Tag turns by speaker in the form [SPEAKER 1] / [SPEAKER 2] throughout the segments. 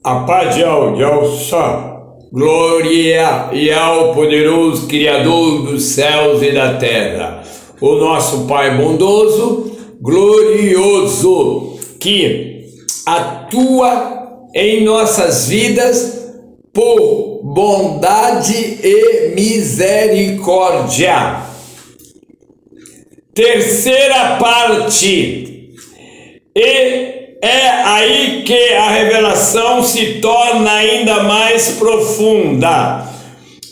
[SPEAKER 1] A paz de Alça, glória e ao poderoso Criador dos céus e da terra, o nosso Pai bondoso, glorioso, que atua em nossas vidas por bondade e misericórdia. Terceira parte, e é aí que a revelação se torna ainda mais profunda.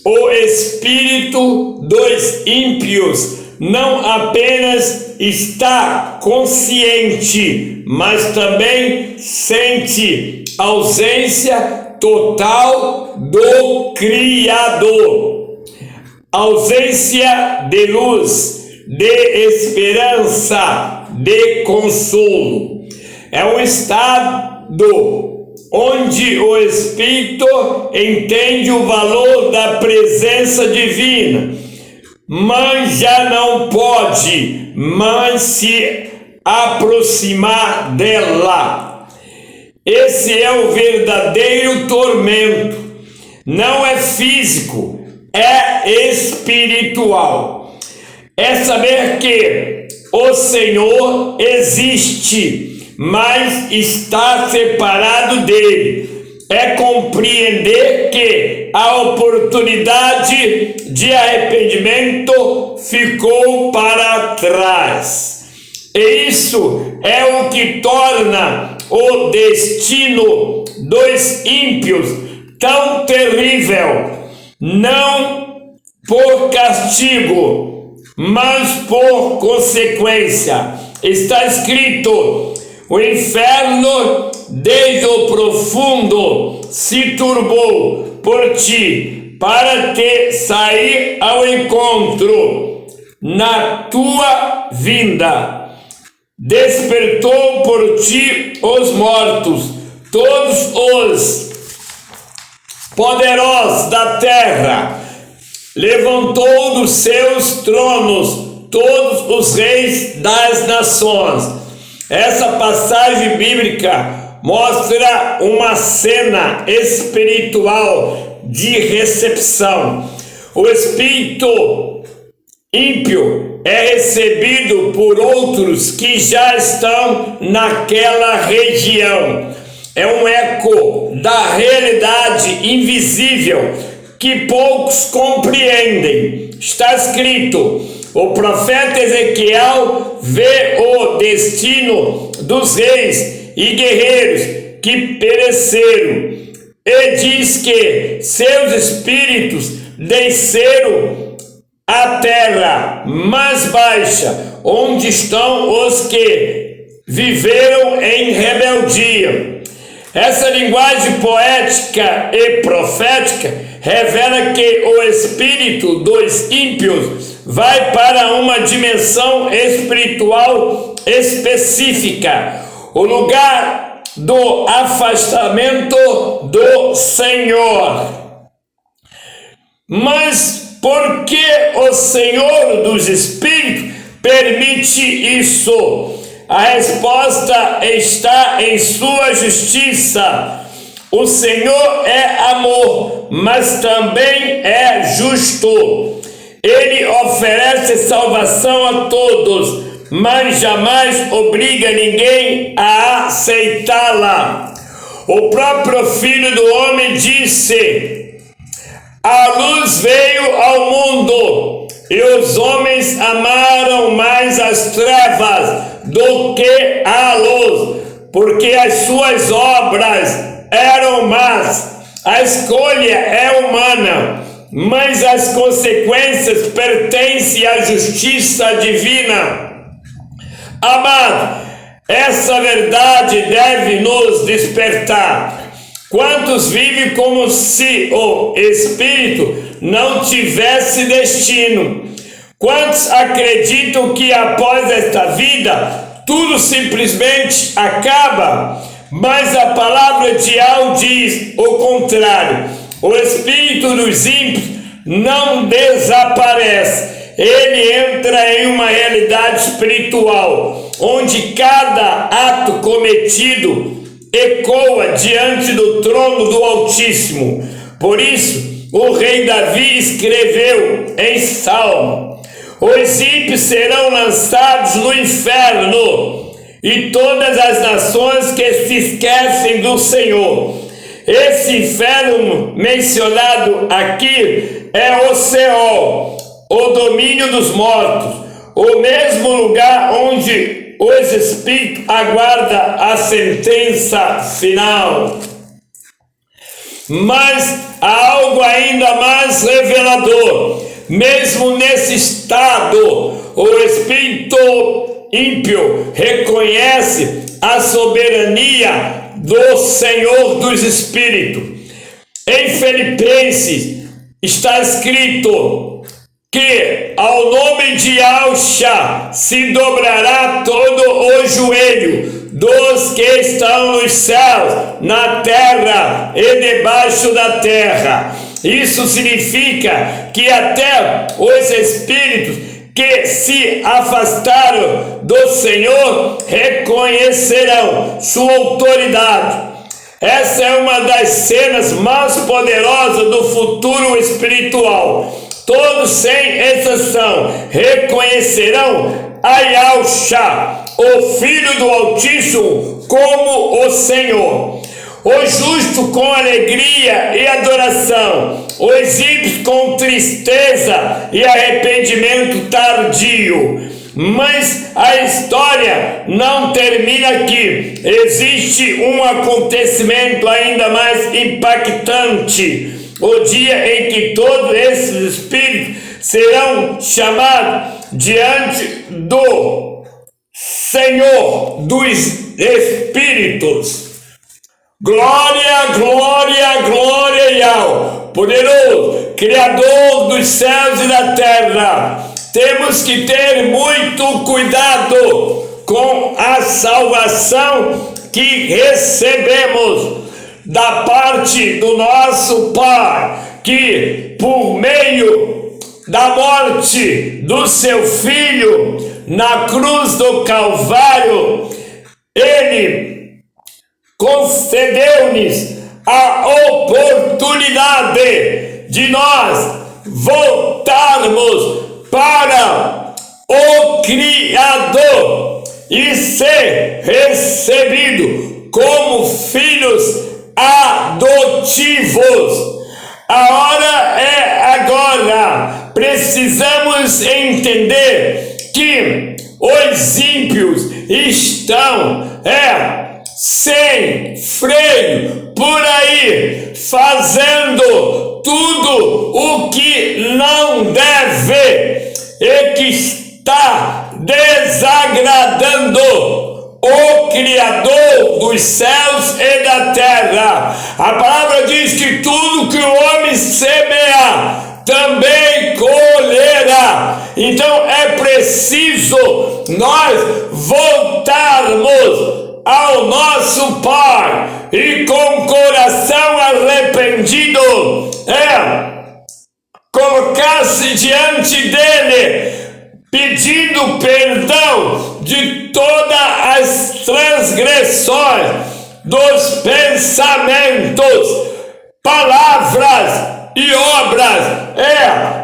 [SPEAKER 1] O espírito dos ímpios não apenas está consciente, mas também sente ausência total do Criador, ausência de luz, de esperança, de consolo. É um estado onde o espírito entende o valor da presença divina, mas já não pode mais se aproximar dela. Esse é o verdadeiro tormento. Não é físico, é espiritual. É saber que o Senhor existe, mas está separado dele. É compreender que a oportunidade de arrependimento ficou para trás. E isso é o que torna o destino dos ímpios tão terrível, não por castigo, mas por consequência. Está escrito: o inferno desde o profundo se turbou por ti, para te sair ao encontro na tua vinda. Despertou por ti os mortos, todos os poderosos da terra. Levantou dos seus tronos todos os reis das nações. Essa passagem bíblica mostra uma cena espiritual de recepção. O espírito ímpio é recebido por outros que já estão naquela região. É um eco da realidade invisível que poucos compreendem. Está escrito: o profeta Ezequiel vê o destino dos reis e guerreiros que pereceram e diz que seus espíritos desceram à terra mais baixa, onde estão os que viveram em rebeldia. Essa linguagem poética e profética revela que o espírito dos ímpios vai para uma dimensão espiritual específica, o lugar do afastamento do Senhor. Mas por que o Senhor dos Espíritos permite isso? A resposta está em sua justiça. O Senhor é amor, mas também é justo. Ele oferece salvação a todos, mas jamais obriga ninguém a aceitá-la. O próprio Filho do Homem disse: a luz veio ao mundo, e os homens amaram mais as trevas do que a luz, porque as suas obras eram más. A escolha é humana, mas as consequências pertencem à justiça divina. Amado, essa verdade deve nos despertar. Quantos vivem como se o espírito não tivesse destino? Quantos acreditam que após esta vida tudo simplesmente acaba? Mas a palavra de Deus diz o contrário. O espírito dos ímpios não desaparece. Ele entra em uma realidade espiritual, onde cada ato cometido ecoa diante do trono do Altíssimo. Por isso, o rei Davi escreveu em Salmo: os ímpios serão lançados no inferno, e todas as nações que se esquecem do Senhor. Esse inferno mencionado aqui é o Seol, o domínio dos mortos, o mesmo lugar onde os espíritos aguardam a sentença final. Mas há algo ainda mais revelador. Mesmo nesse estado, o espírito ímpio reconhece a soberania do Senhor dos Espíritos. Em Filipenses está escrito que ao nome de Yahshua se dobrará todo o joelho dos que estão nos céus, na terra e debaixo da terra. Isso significa que até os espíritos que se afastaram do Senhor reconhecerão sua autoridade. Essa é uma das cenas mais poderosas do futuro espiritual. Todos, sem exceção, reconhecerão a Yahshua, o Filho do Altíssimo, como o Senhor. O justo com alegria e adoração, os ímpios com tristeza e arrependimento tardio. Mas a história não termina aqui. Existe um acontecimento ainda mais impactante: o dia em que todos esses espíritos serão chamados diante do Senhor dos Espíritos. Glória, glória, glória, Yahweh, poderoso, Criador dos céus e da terra. Temos que ter muito cuidado com a salvação que recebemos da parte do nosso Pai, que por meio da morte do seu Filho na cruz do Calvário, Ele concedeu-nos a oportunidade de nós voltarmos para o Criador e ser recebido como filhos adotivos. A hora é agora. Precisamos entender que os ímpios estão sem freio por aí, fazendo tudo o que não deve e que está desagradando o Criador dos céus e da terra. A palavra diz que tudo que o homem semear também colherá. Então é preciso nós voltarmos ao nosso Pai e com coração arrependido colocar-se diante dele, pedindo perdão de todas as transgressões dos pensamentos, palavras e obras,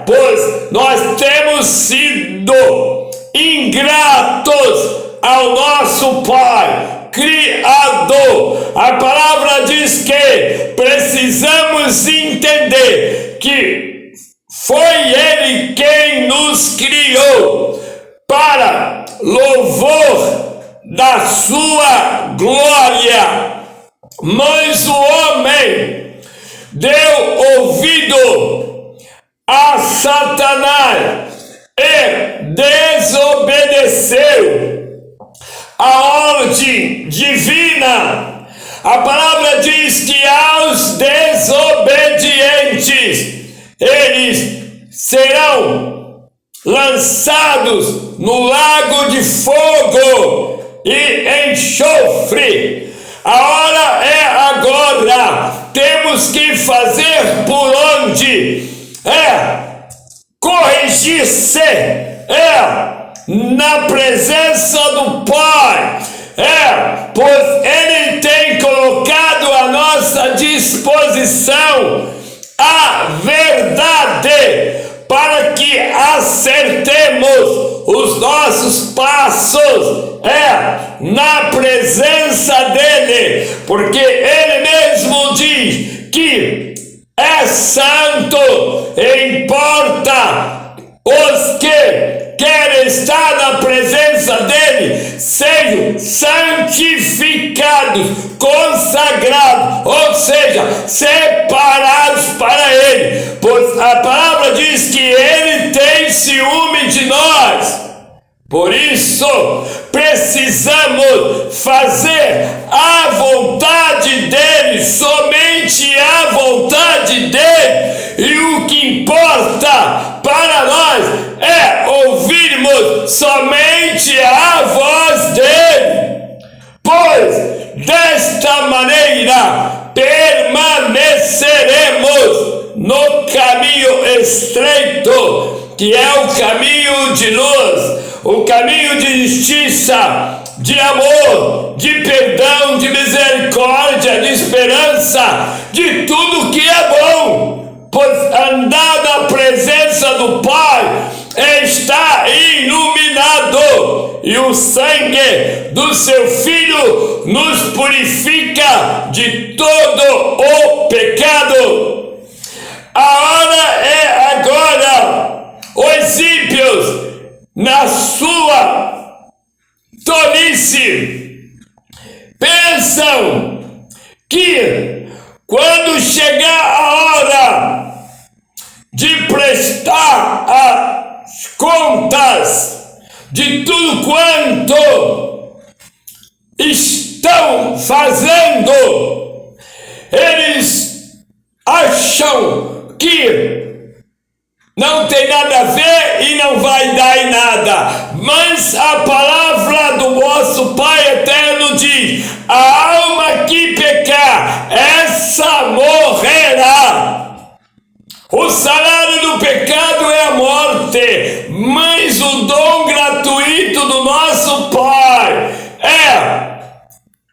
[SPEAKER 1] pois nós temos sido ingratos ao nosso Pai Criador. A palavra diz que precisamos entender que foi Ele quem nos criou para louvor da sua glória. Mas o homem deu ouvido a Satanás e desobedeceu a ordem divina. A palavra diz que aos desobedientes eles serão lançados no lago de fogo e enxofre. A hora é agora. Temos que fazer por onde? Corrigir-se na presença do Pai, Pois Ele tem colocado à nossa disposição a verdade, para que acertemos os nossos passos na presença dele, porque ele mesmo diz que é santo, importa os que querem estar na presença dele sejam santificados, consagrados, ou seja, separados para ele, pois a palavra diz que ele tem ciúme de nós. Por isso, precisamos fazer a vontade dele, somente a vontade dele, e o que importa para nós é ouvirmos somente a voz dele, pois desta maneira permaneceremos no caminho estreito, que é o caminho de luz, o caminho de justiça, de amor, de perdão, de misericórdia, de esperança, de tudo que é bom, pois andar na presença do Pai está iluminado, e o sangue do seu Filho nos purifica de todo o pecado. A hora é agora. Os ímpios, na sua tolice, pensam que quando chegar a hora de prestar as contas de tudo quanto estão fazendo, eles acham que não tem nada a ver e não vai dar em nada. Mas a palavra do nosso Pai Eterno diz: a alma que pecar, essa morrerá. O salário do pecado é a morte, mas o dom gratuito do nosso Pai é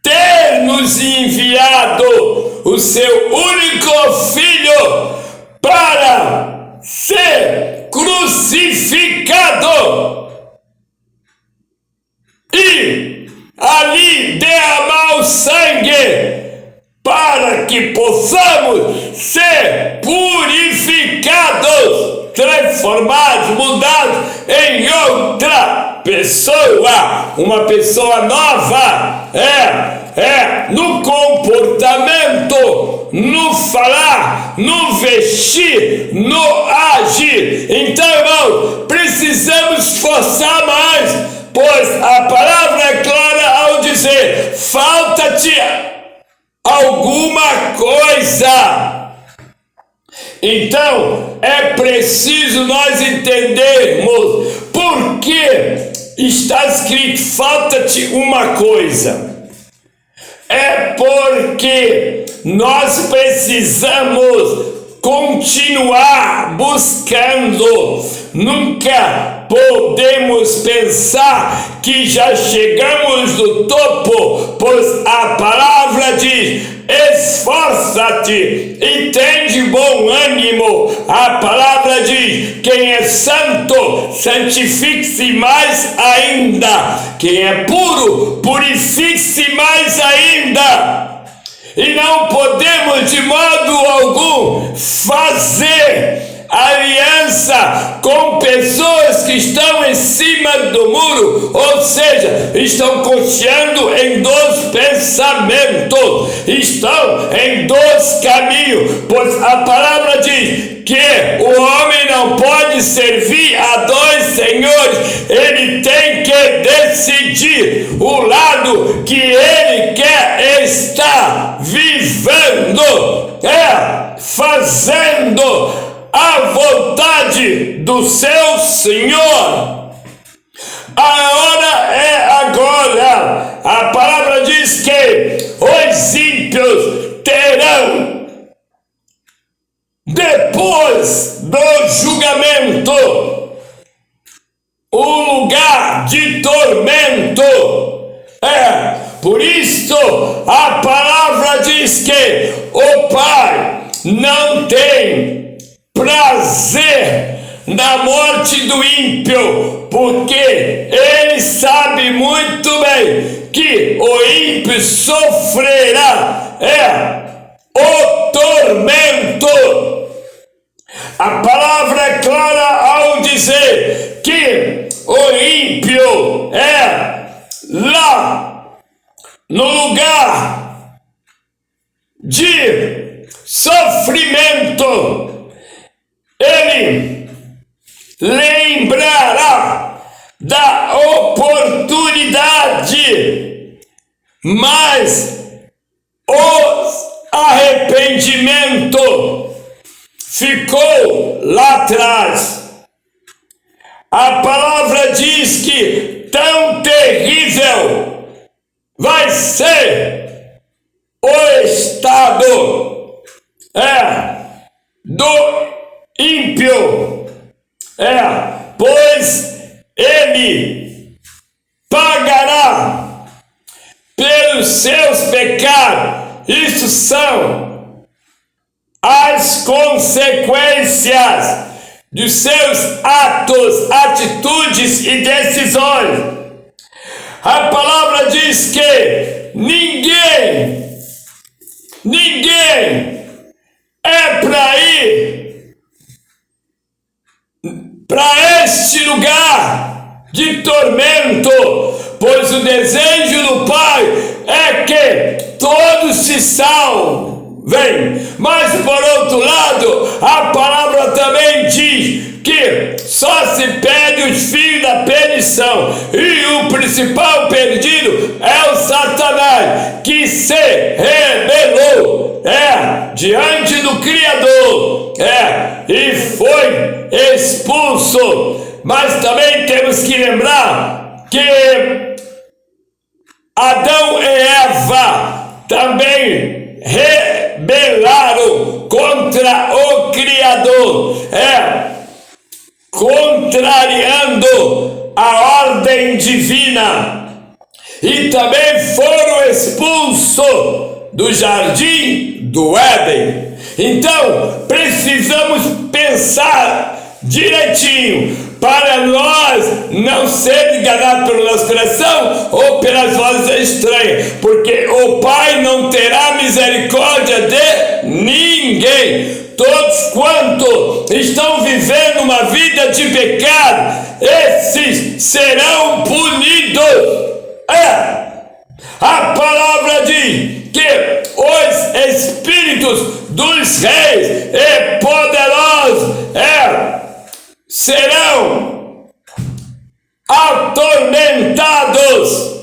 [SPEAKER 1] ter nos enviado o seu único Filho para ser crucificado e ali derramar o sangue para que possamos ser purificados, transformados, mudados em outra pessoa, uma pessoa nova, no comportamento, no falar, no vestir, no agir. Então, irmão, precisamos esforçar mais, pois a palavra é clara ao dizer: falta-te alguma coisa. Então, é preciso nós entendermos por que está escrito falta-te uma coisa. É porque nós precisamos continuar buscando. Nunca podemos pensar que já chegamos no topo, pois a palavra diz: esforça-te e tem de bom ânimo. A palavra diz: quem é santo, santifique-se mais ainda. Quem é puro, purifique-se mais ainda. E não podemos de modo algum fazer aliança com pessoas que estão em cima do muro, ou seja, estão cocheando em dois pensamentos, estão em dois caminhos, pois a palavra diz que o homem não pode servir a dois senhores, ele tem que decidir o lado que ele quer estar vivendo, fazendo a vontade do seu Senhor. A hora é agora. A palavra diz que os ímpios terão, depois do julgamento, um lugar de tormento. Por isso a palavra diz que o Pai não tem prazer na morte do ímpio, porque ele sabe muito bem que o ímpio sofrerá o tormento. A palavra é clara ao dizer que o ímpio lá no lugar de sofrimento, ele lembrará da oportunidade, mas o arrependimento ficou lá atrás. A palavra diz que tão terrível vai ser o estado do ímpio, pois ele pagará pelos seus pecados. Isso são as consequências dos seus atos, atitudes e decisões. A palavra diz que ninguém é para ir para este lugar de tormento, pois o desejo do Pai é que todos se salvem. Mas por outro lado, a palavra também diz que só se perde os filhos da perdição, e o principal perdido é o Satanás, que se rebelou diante do Criador e foi expulso. Mas também temos que lembrar que Adão e Eva também rebelaram contra o Criador, contrariando a ordem divina, e também foram expulsos do jardim do Éden. Então precisamos pensar direitinho para nós não ser enganados pelo nosso coração ou pelas vozes estranhas, porque o Pai não terá misericórdia de ninguém. Todos quantos estão vivendo uma vida de pecado, esses serão punidos. A palavra diz que os espíritos dos reis e poderosos serão atormentados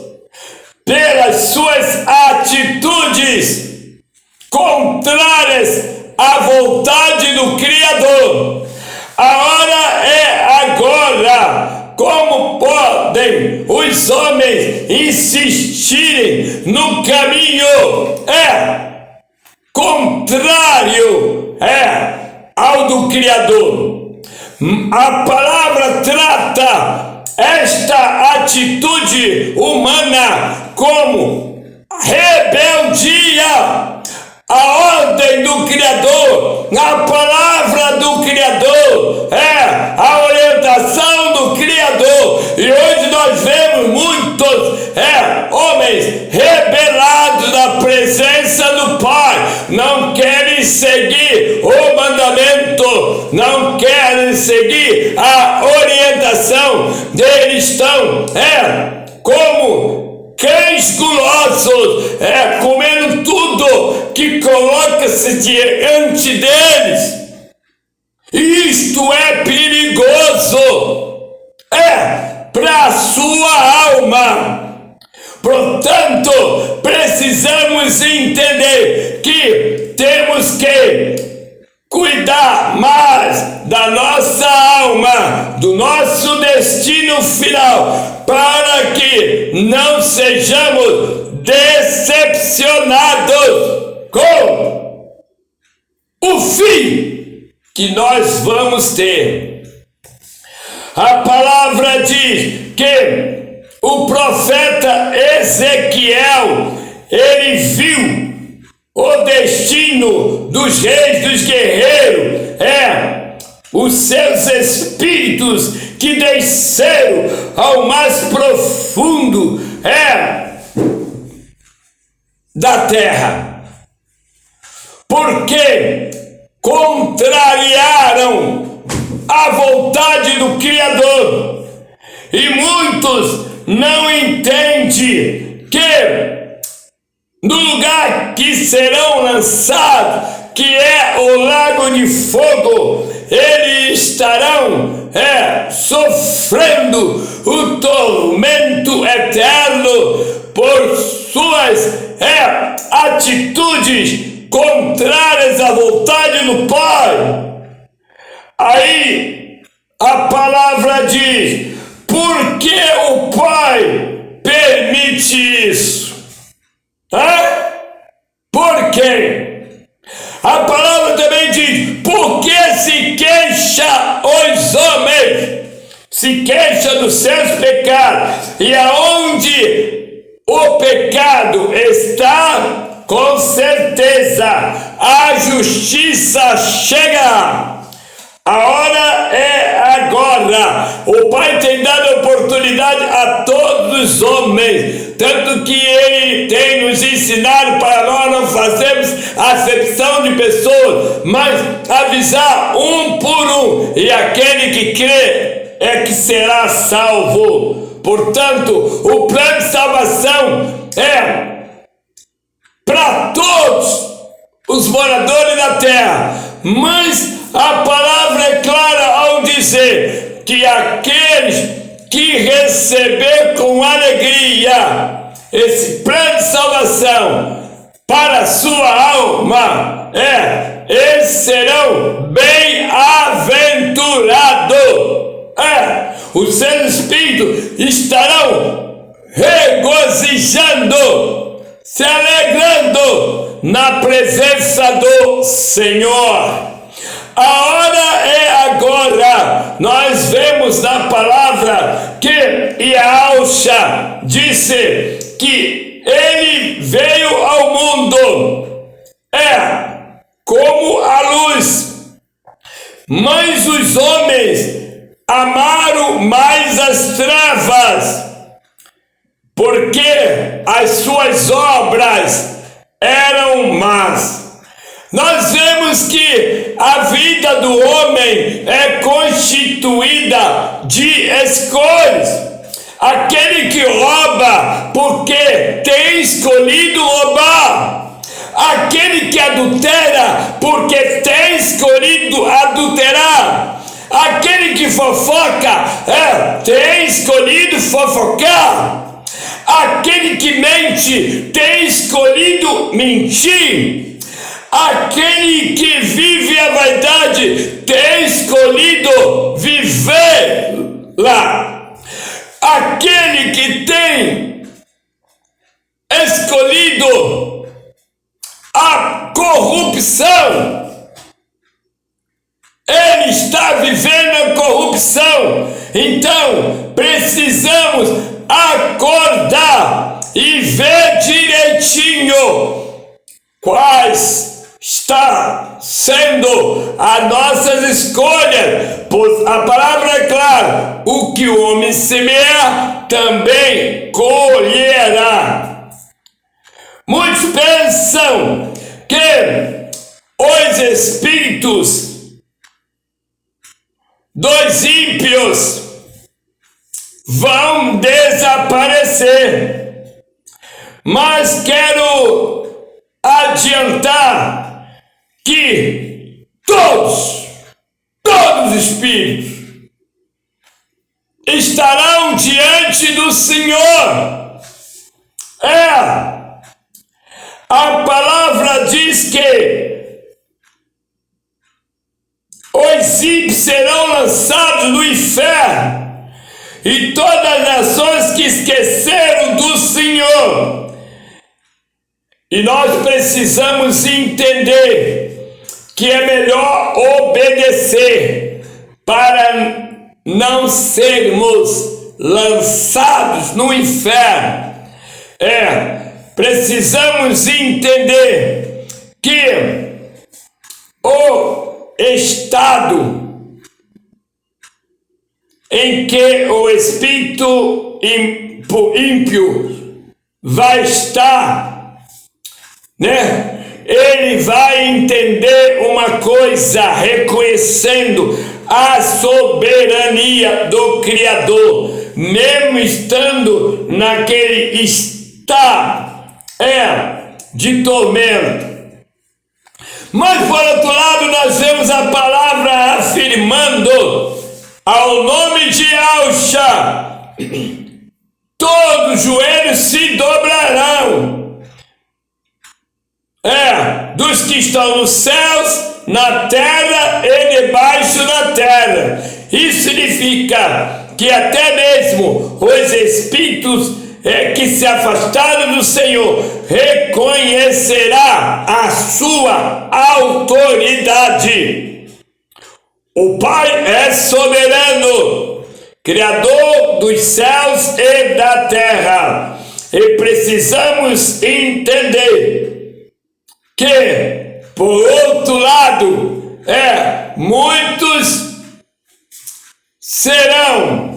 [SPEAKER 1] pelas suas atitudes contrárias à vontade do Criador. A hora é agora. Como podem os homens insistirem no caminho contrário ao do Criador? A palavra trata esta atitude humana como rebeldia à ordem do Criador. A palavra do Criador a orientação do Criador. E hoje nós vemos muitos homens rebelados da presença do Pai, não querem seguir o mandamento, não querem seguir a orientação. Eles estão como cães gulosos, comendo tudo que coloca-se diante deles. Isto é perigoso para a sua alma. Portanto, precisamos entender que temos que cuidar mais da nossa alma, do nosso destino final, para que não sejamos decepcionados com o fim que nós vamos ter. A palavra diz que o profeta Ezequiel, ele viu o destino dos reis, dos guerreiros, os seus espíritos que desceram ao mais profundo da terra, porque contrariaram a vontade do Criador. E muitos não entendem que no lugar que serão lançados, que é o lago de fogo, eles estarão sofrendo o tormento eterno por suas atitudes contrárias à vontade do Pai. Aí a palavra diz: por que o Pai permite isso? Por quê? A palavra também diz: por que se queixa os homens? Se queixa dos seus pecados. E aonde o pecado está, com certeza a justiça chega. A hora é agora. O Pai tem dado oportunidade a todos os homens, tanto que Ele tem nos ensinado para nós não fazermos acepção de pessoas, mas avisar um por um, e aquele que crê é que será salvo. Portanto, o plano de salvação é para todos os moradores da terra, mas a palavra é clara ao dizer que aqueles que receber com alegria esse plano de salvação para a sua alma, eles serão bem-aventurados. Os seus espíritos estarão regozijando, se alegrando na presença do Senhor. A hora é agora. Nós vemos na palavra que Yahushua disse que ele veio ao mundo como a luz, mas os homens amaram mais as trevas, porque as suas obras eram más. Nós vemos que a vida do homem é constituída de escolhas. Aquele que rouba porque tem escolhido roubar. Aquele que adultera porque tem escolhido adulterar. Aquele que fofoca tem escolhido fofocar. Aquele que mente tem escolhido mentir. Aquele que vive a vaidade tem escolhido viver lá. Aquele que tem escolhido a corrupção, ele está vivendo a corrupção. Então precisamos acordar e ver direitinho quais está sendo as nossas escolhas, pois a palavra é clara: o que o homem semear também colherá. Muitos pensam que os espíritos dos ímpios vão desaparecer, mas quero adiantar que todos os espíritos estarão diante do Senhor. A palavra diz que os ímpios serão lançados no inferno, e todas as nações que esqueceram do Senhor. E nós precisamos entender que é melhor obedecer para não sermos lançados no inferno. Precisamos entender que o estado em que o espírito ímpio vai estar, ele vai entender uma coisa, reconhecendo a soberania do Criador, mesmo estando naquele estado de tormento. Mas por outro lado, nós vemos a palavra afirmando ao nome de Yahshua, todos os joelhos se dobrarão, dos que estão nos céus, na terra e debaixo da terra. Isso significa que até mesmo os espíritos que se afastaram do Senhor reconhecerá a sua autoridade. O Pai é soberano, Criador dos céus e da terra, e precisamos entender que, por outro lado, muitos serão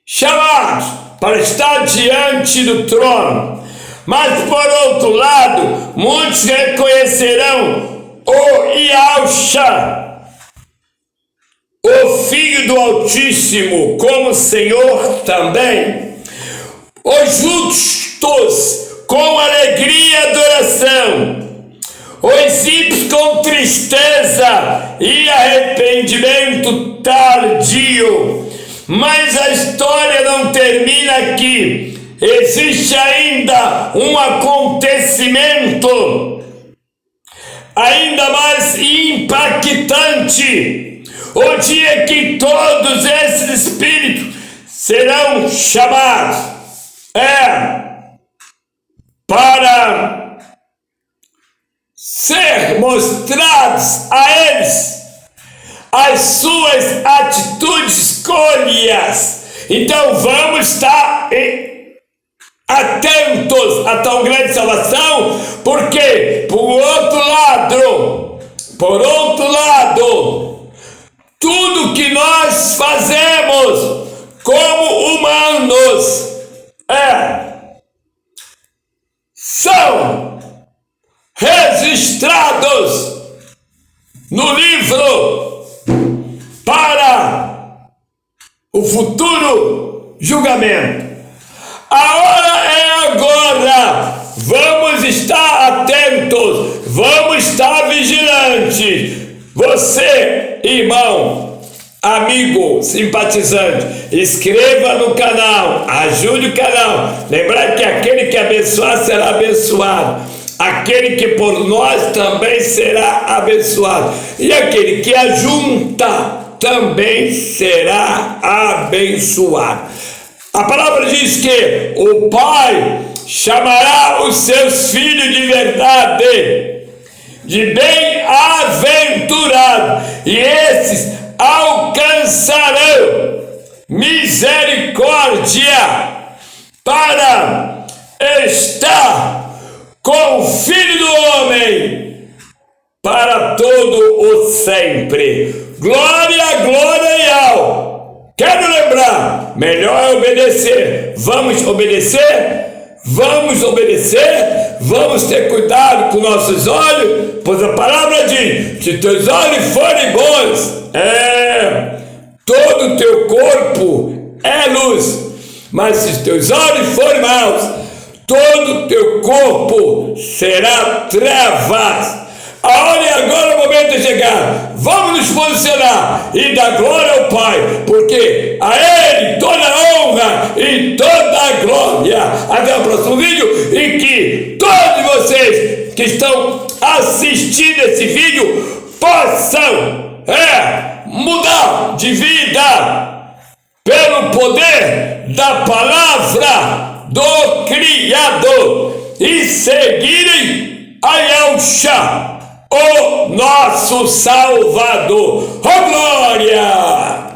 [SPEAKER 1] chamados para estar diante do trono, mas por outro lado, muitos reconhecerão o Yahshua, o Filho do Altíssimo, como Senhor também. Os justos com alegria e adoração, os ímpios com tristeza e arrependimento tardio. Mas a história não termina aqui. Existe ainda um acontecimento ainda mais impactante, o dia que todos esses espíritos serão chamados para ser mostrados a eles as suas atitudes, escolhas. Então vamos estar atentos a tão grande salvação, porque por outro lado, tudo que nós fazemos como humanos são registrados no livro para o futuro julgamento. A hora é agora. Vamos estar atentos, vamos estar vigilantes. Você, irmão, amigo, simpatizante, inscreva no canal, ajude o canal. Lembrar que aquele que abençoar será abençoado, aquele que por nós também será abençoado, e aquele que ajunta também será abençoado. A palavra diz que o Pai chamará os seus filhos de verdade, de bem-aventurado, e esses alcançarão misericórdia para estar com o Filho do Homem para todo o sempre. Glória, glória e ao. Quero lembrar, melhor é obedecer. Vamos obedecer? Vamos obedecer? Vamos ter cuidado com nossos olhos, pois a palavra diz: se teus olhos forem bons, todo o teu corpo é luz, mas se os teus olhos forem maus, todo o teu corpo será trevas. A hora e agora o momento é chegar. Vamos nos posicionar e dar glória ao Pai, porque a Ele toda a honra e toda a glória. Até o próximo vídeo, e que todos vocês que estão assistindo esse vídeo possam mudar de vida pelo poder da palavra do Criador e seguirem a Yahshua, o nosso Salvador. Oh, glória!